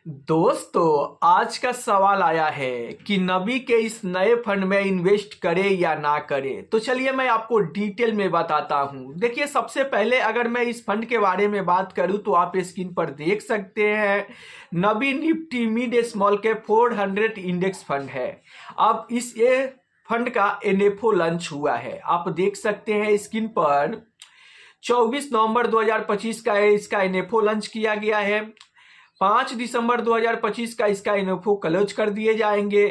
दोस्तों, आज का सवाल आया है कि नबी के इस नए फंड में इन्वेस्ट करें या ना करें। तो चलिए मैं आपको डिटेल में बताता हूं। देखिए, सबसे पहले अगर मैं इस फंड के बारे में बात करूं तो आप स्क्रीन पर देख सकते हैं नबी Nifty mid small cap 400 index fund है। अब इस ये फंड का एनएफओ लॉन्च हुआ है, आप देख सकते हैं स्क्रीन पर। 24 नवंबर 2025 का इसका एनएफओ लॉन्च किया गया है। 5 दिसंबर 2025 का इसका इन्फो क्लोज कर दिए जाएंगे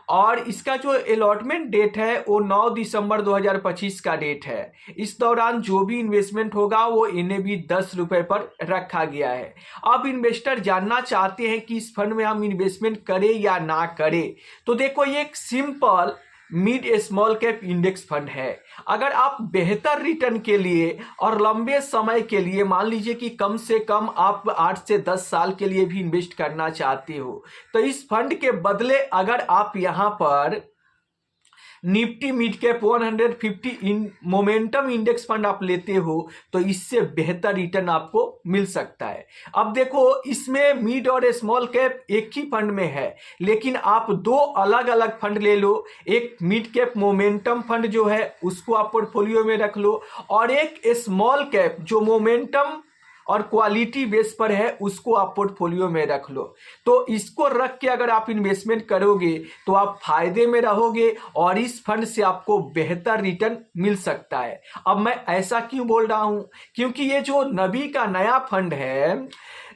और इसका जो अलॉटमेंट डेट है वो 9 दिसंबर 2025 का डेट है। इस दौरान जो भी इन्वेस्टमेंट होगा वो इन्हें भी 10 रुपए पर रखा गया है। अब इन्वेस्टर जानना चाहते हैं कि इस फंड में हम इन्वेस्टमेंट करें या ना करें। तो देखो, ये एक simple mid small cap index fund है। अगर आप बेहतर रिटर्न के लिए और लंबे समय के लिए, मान लीजिए कि कम से कम आप 8 से 10 साल के लिए भी इन्वेस्ट करना चाहते हो, तो इस फंड के बदले अगर आप यहां पर Nifty mid cap 150 in momentum index fund आप लेते हो तो इससे बेहतर रिटर्न आपको मिल सकता है। अब देखो, इसमें मिड और स्मॉल कैप एक ही फंड में है, लेकिन आप दो अलग अलग फंड ले लो। एक मिड कैप मोमेंटम फंड जो है उसको आप पोर्टफोलियो में रख लो, और एक स्मॉल कैप जो मोमेंटम और क्वालिटी बेस पर है उसको आप पोर्टफोलियो में रख लो। तो इसको रख के अगर आप इन्वेस्टमेंट करोगे तो आप फायदे में रहोगे और इस फंड से आपको बेहतर रिटर्न मिल सकता है। अब मैं ऐसा क्यों बोल रहा हूं, क्योंकि ये जो नबी का नया फंड है,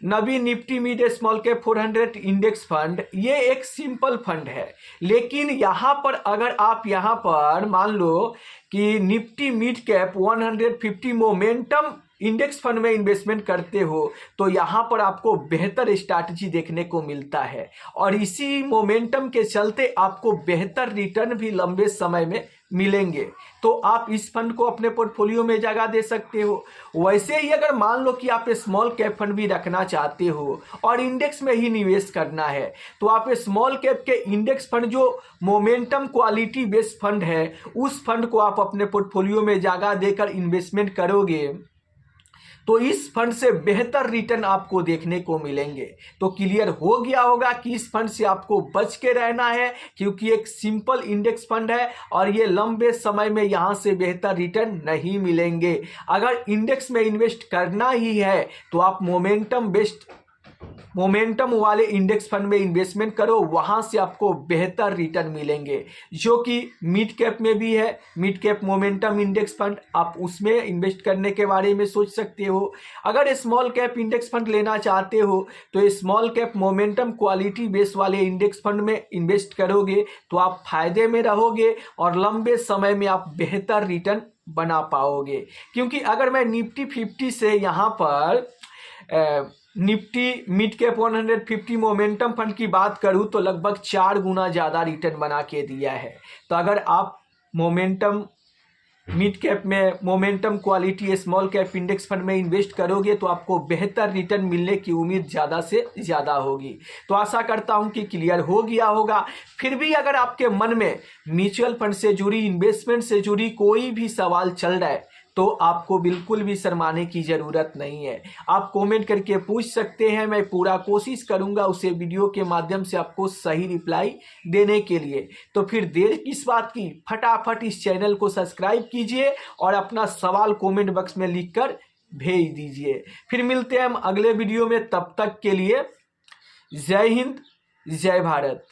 नबी Nifty mid small cap 400 index fund, ये एक सिंपल फंड है। लेकिन यहां पर अगर आप यहां पर मान लो कि Nifty mid cap 150 momentum index fund में इन्वेस्टमेंट करते हो तो यहां पर आपको बेहतर स्ट्रैटेजी देखने को मिलता है और इसी मोमेंटम के चलते आपको बेहतर रिटर्न भी लंबे समय में मिलेंगे। तो आप इस फंड को अपने पोर्टफोलियो में जगह दे सकते हो। वैसे ही अगर मान लो कि आप स्मॉल कैप फंड भी रखना चाहते हो और इंडेक्स में ही निवेश करना है, तो आप स्मॉल कैप के इंडेक्स फंड जो मोमेंटम क्वालिटी बेस्ड फंड है उस फंड को आप अपने पोर्टफोलियो में जगह देकर इन्वेस्टमेंट करोगे तो इस फंड से बेहतर रिटर्न आपको देखने को मिलेंगे। तो क्लियर हो गया होगा कि इस फंड से आपको बच के रहना है, क्योंकि एक सिंपल इंडेक्स फंड है और ये लंबे समय में यहां से बेहतर रिटर्न नहीं मिलेंगे। अगर इंडेक्स में इन्वेस्ट करना ही है तो आप मोमेंटम वाले इंडेक्स फंड में इन्वेस्टमेंट करो, वहां से आपको बेहतर रिटर्न मिलेंगे, जो कि मिड कैप में भी है। Mid cap momentum index fund, आप उसमें इन्वेस्ट करने के बारे में सोच सकते हो। अगर स्मॉल कैप इंडेक्स फंड लेना चाहते हो तो small cap momentum quality base वाले इंडेक्स फंड में इन्वेस्ट करोगे तो आप फायदे में रहोगे और लंबे समय में आप बेहतर रिटर्न बना पाओगे। क्योंकि अगर मैं निफ्टी 50 से यहाँ पर Nifty mid cap 150 momentum fund की बात करूं तो लगभग 4 गुना ज़्यादा रिटर्न बना के दिया है। तो अगर आप मोमेंटम मिड कैप में momentum quality small cap index fund में इन्वेस्ट करोगे तो आपको बेहतर रिटर्न मिलने की उम्मीद ज़्यादा से ज़्यादा होगी। तो आशा करता हूं कि क्लियर हो गया होगा। फिर भी अगर आपके मन में म्यूचुअल फंड से जुड़ी, इन्वेस्टमेंट से जुड़ी कोई भी सवाल चल रहा है तो आपको बिल्कुल भी शर्माने की ज़रूरत नहीं है। आप कमेंट करके पूछ सकते हैं, मैं पूरा कोशिश करूंगा उसे वीडियो के माध्यम से आपको सही रिप्लाई देने के लिए। तो फिर देर किस बात की, फटाफट इस चैनल को सब्सक्राइब कीजिए और अपना सवाल कमेंट बॉक्स में लिखकर भेज दीजिए। फिर मिलते हैं हम अगले वीडियो में, तब तक के लिए जय हिंद, जय भारत।